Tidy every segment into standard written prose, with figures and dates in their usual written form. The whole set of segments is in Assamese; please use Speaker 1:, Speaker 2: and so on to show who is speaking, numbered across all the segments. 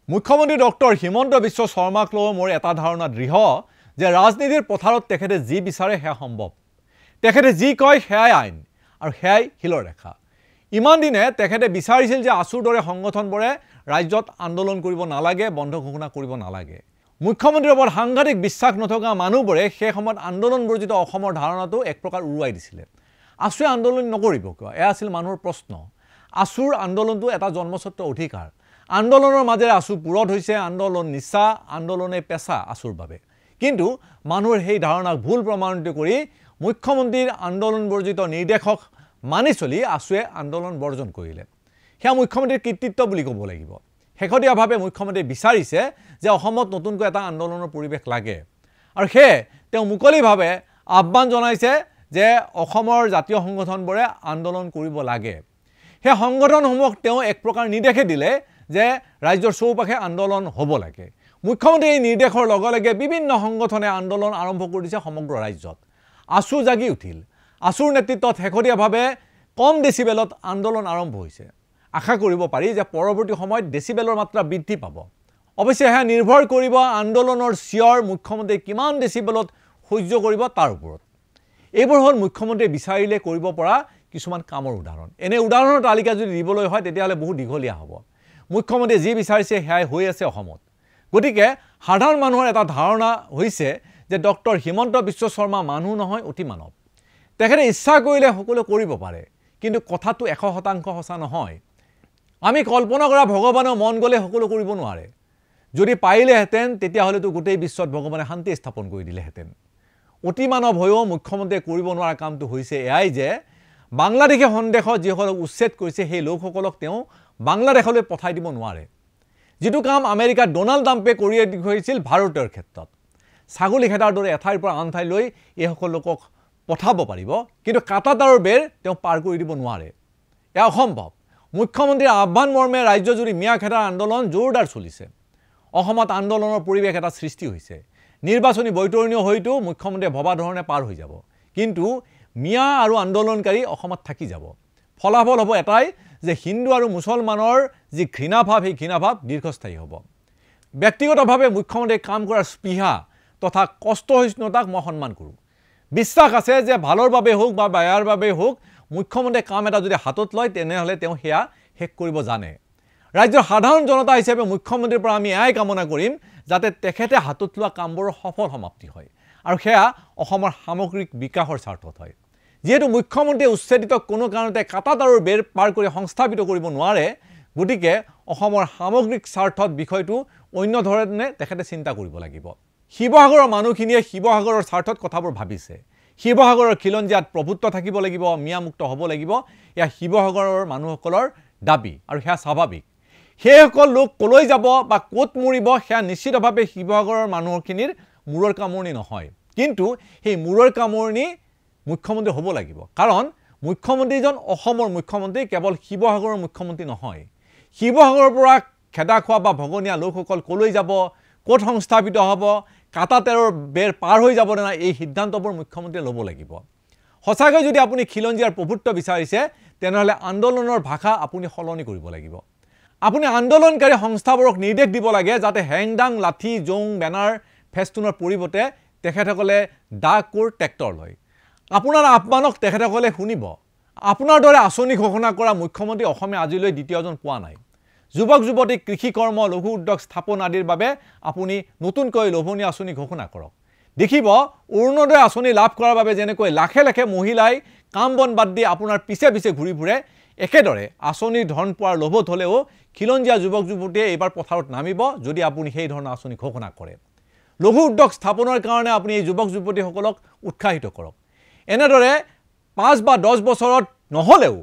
Speaker 1: মুখ্যমন্ত্ৰী ডক্টৰ হিমন্ত বিশ্ব শৰ্মাক লৈ মোৰ এটা ধাৰণা দৃঢ় যে ৰাজনীতিৰ পথাৰত তেখেতে যি বিচাৰে সেয়া সম্ভৱ। তেখেতে যি কয় সেয়াই আইন আৰু সেয়াই শিলৰ ৰেখা। ইমান দিনে তেখেতে বিচাৰিছিল যে আছুৰ দৰে সংগঠনবোৰে ৰাজ্যত আন্দোলন কৰিব নালাগে, বন্ধ ঘোষণা কৰিব নালাগে। মুখ্যমন্ত্ৰীৰ ওপৰত সাংঘাতিক বিশ্বাস নথকা মানুহবোৰে সেই সময়ত আন্দোলন বৰ্জিত অসমৰ ধাৰণাটো এক প্ৰকাৰ উৰুৱাই দিছিলে। আছুৱে আন্দোলন নকৰিব কিয়? এয়া আছিল মানুহৰ প্ৰশ্ন। আছুৰ আন্দোলনটো এটা জন্মস্বত্ব অধিকাৰ। আন্দোলনৰ মাজেৰে আছু পুৰত হৈছে, আন্দোলন নিচা, আন্দোলনে পেচা আছুৰ বাবে। কিন্তু মানুহৰ সেই ধাৰণাক ভুল প্ৰমাণিত কৰি মুখ্যমন্ত্ৰীৰ আন্দোলন বৰ্জিত নিৰ্দেশক মানি চলি আছুৱে আন্দোলন বৰ্জন কৰিলে। সেয়া মুখ্যমন্ত্ৰীৰ কৃতিত্ব বুলি ক'ব লাগিব। শেহতীয়াভাৱে মুখ্যমন্ত্ৰীয়ে বিচাৰিছে যে অসমত নতুনকৈ এটা আন্দোলনৰ পৰিৱেশ লাগে আৰু সেয়ে তেওঁ মুকলিভাৱে আহ্বান জনাইছে যে অসমৰ জাতীয় সংগঠনবোৰে আন্দোলন কৰিব লাগে। সেই সংগঠনসমূহক তেওঁ এক প্ৰকাৰ নিৰ্দেশে দিলে যে ৰাজ্যৰ চৌপাশে আন্দোলন হ'ব লাগে। মুখ্যমন্ত্ৰীয়ে এই নিৰ্দেশৰ লগে লগে বিভিন্ন সংগঠনে আন্দোলন আৰম্ভ কৰি দিছে সমগ্ৰ ৰাজ্যত। আছু জাগি উঠিল। আছুৰ নেতৃত্বত শেহতীয়াভাৱে কম ডেচিবেলত আন্দোলন আৰম্ভ হৈছে। আশা কৰিব পাৰি যে পৰৱৰ্তী সময়ত ডেচিবেলৰ মাত্ৰা বৃদ্ধি পাব। অৱশ্যে সেয়া নিৰ্ভৰ কৰিব আন্দোলনৰ চিঞৰ মুখ্যমন্ত্ৰীয়ে কিমান ডেচিবেলত সহ্য কৰিব তাৰ ওপৰত। এইবোৰ হ'ল মুখ্যমন্ত্ৰীয়ে বিচাৰিলে কৰিব পৰা কিছুমান কামৰ উদাহৰণ। এনে উদাহৰণৰ তালিকা যদি দিবলৈ হয় তেতিয়াহ'লে বহু দীঘলীয়া হ'ব। মুখ্যমন্ত্ৰীয়ে যি বিচাৰিছে সেয়াই হৈ আছে অসমত। গতিকে সাধাৰণ মানুহৰ এটা ধাৰণা হৈছে যে ডক্টৰ হিমন্ত বিশ্ব শৰ্মা মানুহ নহয়, অতি মানৱ। তেখেতে ইচ্ছা কৰিলে সকলো কৰিব পাৰে, কিন্তু কথাটো 100% সঁচা নহয়। আমি কল্পনা কৰা ভগৱানৰ মন গ'লে সকলো কৰিব নোৱাৰে। যদি পাৰিলেহেঁতেন তেতিয়াহ'লেতো গোটেই বিশ্বত ভগৱানে শান্তি স্থাপন কৰি দিলেহেঁতেন। অতি মানৱ হৈও মুখ্যমন্ত্ৰীয়ে কৰিব নোৱাৰা কামটো হৈছে এয়াই যে বাংলাদেশী সন্দেহত যিসকলক উচ্ছেদ কৰিছে সেই লোকসকলক তেওঁ বাংলাদেশলৈ পঠাই দিব নোৱাৰে। যিটো কাম আমেৰিকাৰ ডনাল্ড ট্ৰাম্পে কৰি দেখুৱাইছিল ভাৰতৰ ক্ষেত্ৰত। ছাগলী খেদাৰ দৰে এঠাইৰ পৰা আন ঠাইলৈ এইসকল লোকক পঠাব পাৰিব, কিন্তু কাটাতাৰৰ বেৰ তেওঁ পাৰ কৰি দিব নোৱাৰে। এয়া অসম্ভৱ। মুখ্যমন্ত্ৰীৰ আহ্বান মৰ্মে ৰাজ্যজুৰি মিয়া খেদাৰ আন্দোলন জোৰদাৰ চলিছে। অসমত আন্দোলনৰ পৰিৱেশ এটা সৃষ্টি হৈছে। নিৰ্বাচনী বৈতৰণীয় হয়তো মুখ্যমন্ত্ৰীয়ে ভবা ধৰণে পাৰ হৈ যাব, কিন্তু মিয়া আৰু আন্দোলনকাৰী অসমত থাকি যাব। ফলাফল হ'ব এটাই যে হিন্দু আৰু মুছলমানৰ যি ঘৃণাভাৱ, সেই ঘৃণাভাৱ দীৰ্ঘস্থায়ী হ'ব। ব্যক্তিগতভাৱে মুখ্যমন্ত্ৰীয়ে কাম কৰাৰ স্পৃহা তথা কষ্টসহিষ্ণুতাক মই সন্মান কৰোঁ। বিশ্বাস আছে যে ভালৰ বাবে হওক বা বেয়াৰ বাবে হওক মুখ্যমন্ত্ৰীয়ে কাম এটা যদি হাতত লয় তেনেহ'লে তেওঁ সেয়া শেষ কৰিব জানে। ৰাজ্যৰ সাধাৰণ জনতা হিচাপে মুখ্যমন্ত্ৰীৰ পৰা আমি এয়াই কামনা কৰিম যাতে তেখেতে হাতত লোৱা কামবোৰৰ সফল সমাপ্তি হয় আৰু সেয়া অসমৰ সামগ্ৰিক বিকাশৰ স্বাৰ্থত হয়। যিহেতু মুখ্যমন্ত্ৰীয়ে উচ্ছেদিত কোনো কাৰণতে কাটাতাৰৰ বেৰ পাৰ কৰি সংস্থাপিত কৰিব নোৱাৰে, গতিকে অসমৰ সামগ্ৰিক স্বাৰ্থত বিষয়টো অন্য ধৰণে তেখেতে চিন্তা কৰিব লাগিব। শিৱসাগৰৰ মানুহখিনিয়ে শিৱসাগৰৰ স্বাৰ্থত কথাবোৰ ভাবিছে। শিৱসাগৰৰ খিলঞ্জীয়াত প্ৰভুত্ব থাকিব লাগিব, মিয়ামুক্ত হ'ব লাগিব। এয়া শিৱসাগৰৰ মানুহসকলৰ দাবী আৰু সেয়া স্বাভাৱিক। সেইসকল লোক ক'লৈ যাব বা ক'ত মৰিব সেয়া নিশ্চিতভাৱে শিৱসাগৰৰ মানুহখিনিৰ মূৰৰ কামোৰণি নহয়, কিন্তু সেই মূৰৰ কামোৰণি মুখ্যমন্ত্ৰী হ'ব লাগিব। কাৰণ মুখ্যমন্ত্ৰীজন অসমৰ মুখ্যমন্ত্ৰী, কেৱল শিৱসাগৰৰ মুখ্যমন্ত্ৰী নহয়। শিৱসাগৰৰ পৰা খেদা খোৱা বা ভগনীয়া লোকসকল ক'লৈ যাব, ক'ত সংস্থাপিত হ'ব, কাটাতাৰৰ বেৰ পাৰ হৈ যাব নে নাই, এই সিদ্ধান্তবোৰ মুখ্যমন্ত্ৰীয়ে ল'ব লাগিব। সঁচাকৈ যদি আপুনি খিলঞ্জীয়াৰ প্ৰভুত্ব বিচাৰিছে তেনেহ'লে আন্দোলনৰ ভাষা আপুনি সলনি কৰিব লাগিব। আপুনি আন্দোলনকাৰী সংস্থাবোৰক নিৰ্দেশ দিব লাগে যাতে হেংদাং, লাঠি, জোং, বেনাৰ, ফেষ্টুনৰ পৰিৱৰ্তে তেখেতসকলে দা কোৰ, ট্ৰেক্টৰ লয়। আপোনাৰ আহ্বানক তেখেতসকলে শুনিব। আপোনাৰ দৰে আঁচনি ঘোষণা কৰা মুখ্যমন্ত্ৰী অসমে আজিলৈ দ্বিতীয়জন পোৱা নাই। যুৱক যুৱতীক কৃষি কৰ্ম, লঘু উদ্যোগ স্থাপন আদিৰ বাবে আপুনি নতুনকৈ লোভনীয় আঁচনি ঘোষণা কৰক। দেখিব অৰুণোদয় আঁচনি লাভ কৰাৰ বাবে যেনেকৈ লাখে লাখে মহিলাই কাম বন বাদ দি আপোনাৰ পিছে পিছে ঘূৰি ফুৰে, একেদৰে আঁচনিৰ ধন পোৱাৰ লোভত হ'লেও খিলঞ্জীয়া যুৱক যুৱতীয়ে এইবাৰ পথাৰত নামিব যদি আপুনি সেই ধৰণৰ আঁচনি ঘোষণা কৰে। লঘু উদ্যোগ স্থাপনৰ কাৰণে আপুনি এই যুৱক যুৱতীসকলক উৎসাহিত কৰক। এনেদৰে 5 বা 10 বছৰত নহ'লেও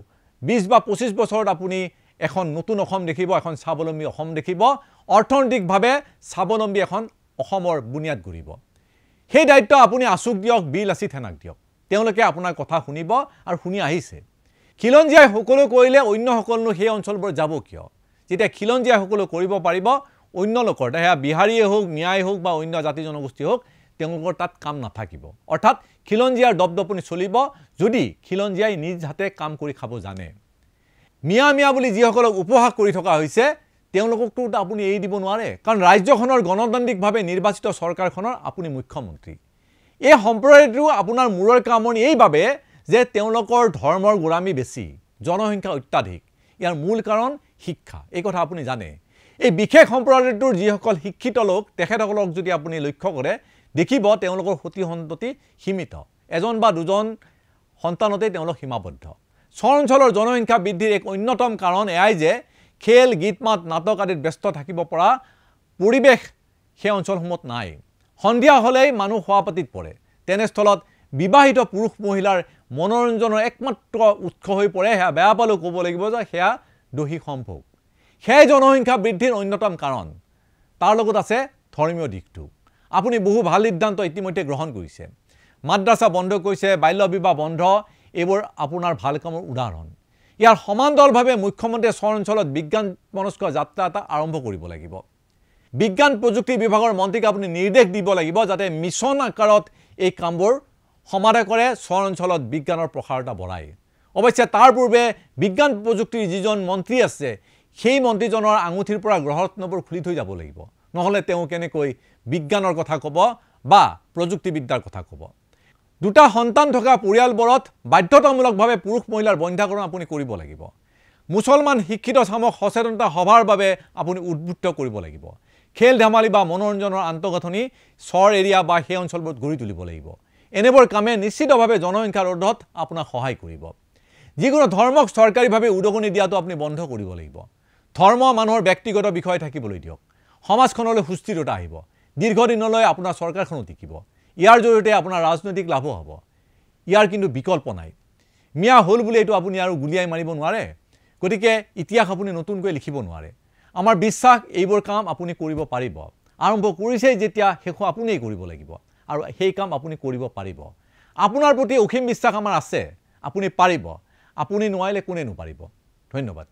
Speaker 1: 20 বা 25 বছৰত আপুনি এখন নতুন অসম দেখিব, এখন স্বাৱলম্বী অসম দেখিব। অৰ্থনৈতিকভাৱে স্বাৱলম্বী এখন অসমৰ বুনিয়াদ গঢ়িব। সেই দায়িত্ব আপুনি আছুক দিয়ক, বিল আছি থেনাক দিয়ক। তেওঁলোকে আপোনাৰ কথা শুনিব আৰু শুনি আহিছে। খিলঞ্জীয়াই সকলো কৰিলে অন্য সকলো সেই অঞ্চলবোৰ যাব কিয়? যেতিয়া খিলঞ্জীয়াই সকলো কৰিব পাৰিব, অন্য লোকৰ সেয়া বিহাৰীয়ে হওক, মিয়াই হওক বা অন্য জাতি জনগোষ্ঠী হওক, তেওঁলোকৰ তাত কাম নাথাকিব। অৰ্থাৎ খিলঞ্জীয়াৰ দপদপনি চলিব যদি খিলঞ্জীয়াই নিজ হাতে কাম কৰি খাব জানে। মিয়া মিয়া বুলি যিসকলক উপহাস কৰি থকা হৈছে তেওঁলোককতো আপুনি এৰি দিব নোৱাৰে, কাৰণ ৰাজ্যখনৰ গণতান্ত্ৰিকভাৱে নিৰ্বাচিত চৰকাৰখনৰ আপুনি মুখ্যমন্ত্ৰী। এই সম্প্ৰদায়টো আপোনাৰ মূৰৰ কামনি এইবাবে যে তেওঁলোকৰ ধৰ্মৰ গোলামী বেছি, জনসংখ্যা অত্যাধিক। ইয়াৰ মূল কাৰণ শিক্ষা, এই কথা আপুনি জানে। এই বিশেষ সম্প্ৰদায়টোৰ যিসকল শিক্ষিত লোক, তেখেতসকলক যদি আপুনি লক্ষ্য কৰে, দেখিব তেওঁলোকৰ সতি সন্ততি সীমিত, এজন বা দুজন সন্তানতেই তেওঁলোক সীমাবদ্ধ। চৰ অঞ্চলৰ জনসংখ্যা বৃদ্ধিৰ এক অন্যতম কাৰণ এয়াই যে খেল, গীত মাত, নাটক আদিত ব্যস্ত থাকিব পৰা পৰিৱেশ সেই অঞ্চলসমূহত নাই। সন্ধিয়া হ'লেই মানুহ শোৱাপাতিত পৰে। তেনেস্থলত বিবাহিত পুৰুষ মহিলাৰ মনোৰঞ্জনৰ একমাত্ৰ উৎস হৈ পৰে, সেয়া বেয়া পালেও ক'ব লাগিব যে সেয়া দৈহিক সম্ভোগ। সেই জনসংখ্যা বৃদ্ধিৰ অন্যতম কাৰণ। তাৰ লগত আছে ধৰ্মীয় দিশটো। আপুনি বহু ভাল সিদ্ধান্ত ইতিমধ্যে গ্ৰহণ কৰিছে। মাদ্ৰাছা বন্ধ কৰিছে, বাল্য বিবাহ বন্ধ, এইবোৰ আপোনাৰ ভাল কামৰ উদাহৰণ। ইয়াৰ সমান্তৰালভাৱে মুখ্যমন্ত্ৰীয়ে চৰ অঞ্চলত বিজ্ঞান মনস্ক যাত্ৰা এটা আৰম্ভ কৰিব লাগিব। বিজ্ঞান প্ৰযুক্তি বিভাগৰ মন্ত্ৰীক আপুনি নিৰ্দেশ দিব লাগিব যাতে মিছন আকাৰত এই কামবোৰ সমাধা কৰে, চৰ অঞ্চলত বিজ্ঞানৰ প্ৰসাৰতা বঢ়ায়। অৱশ্যে তাৰ পূৰ্বে বিজ্ঞান প্ৰযুক্তিৰ যিজন মন্ত্ৰী আছে, সেই মন্ত্ৰীজনৰ আঙুঠিৰ পৰা গ্ৰহৰত্নবোৰ খুলি থৈ যাব লাগিব, নহ'লে তেওঁ কেনেকৈ বিজ্ঞানৰ কথা ক'ব বা প্ৰযুক্তিবিদ্যাৰ কথা ক'ব। দুটা সন্তান থকা পৰিয়ালবোৰত বাধ্যতামূলকভাৱে পুৰুষ মহিলাৰ বন্ধ্যাকৰণ আপুনি কৰিব লাগিব। মুছলমান শিক্ষিত চামক সচেতনতা সভাৰ বাবে আপুনি উদ্বুদ্ধ কৰিব লাগিব। খেল ধেমালি বা মনোৰঞ্জনৰ আন্তঃগাঁথনি চৰ এৰিয়া বা সেই অঞ্চলবোৰত গঢ়ি তুলিব লাগিব। এনেবোৰ কামে নিশ্চিতভাৱে জনসংখ্যা ৰোধত আপোনাক সহায় কৰিব। যিকোনো ধৰ্মক চৰকাৰীভাৱে উদগনি দিয়াটো আপুনি বন্ধ কৰিব লাগিব। ধৰ্ম মানুহৰ ব্যক্তিগত বিষয় থাকিবলৈ দিয়ক। সমাজখনলৈ সুস্থিৰতা আহিব। দীৰ্ঘদিনলৈ আপোনাৰ চৰকাৰখনো টিকিব। ইয়াৰ জৰিয়তে আপোনাৰ ৰাজনৈতিক লাভো হ'ব। ইয়াৰ কিন্তু বিকল্প নাই। মিয়া হ'ল বুলি এইটো আপুনি আৰু গুলিয়াই মাৰিব নোৱাৰে। গতিকে ইতিহাস আপুনি নতুনকৈ লিখিব নোৱাৰে। আমাৰ বিশ্বাস এইবোৰ কাম আপুনি কৰিব পাৰিব। আৰম্ভ কৰিছেই যেতিয়া, শেষো আপুনিই কৰিব লাগিব, আৰু সেই কাম আপুনি কৰিব পাৰিব। আপোনাৰ প্ৰতি অসীম বিশ্বাস আমাৰ আছে। আপুনি পাৰিব। আপুনি নোৱাৰিলে কোনে নোৱাৰিব। ধন্যবাদ।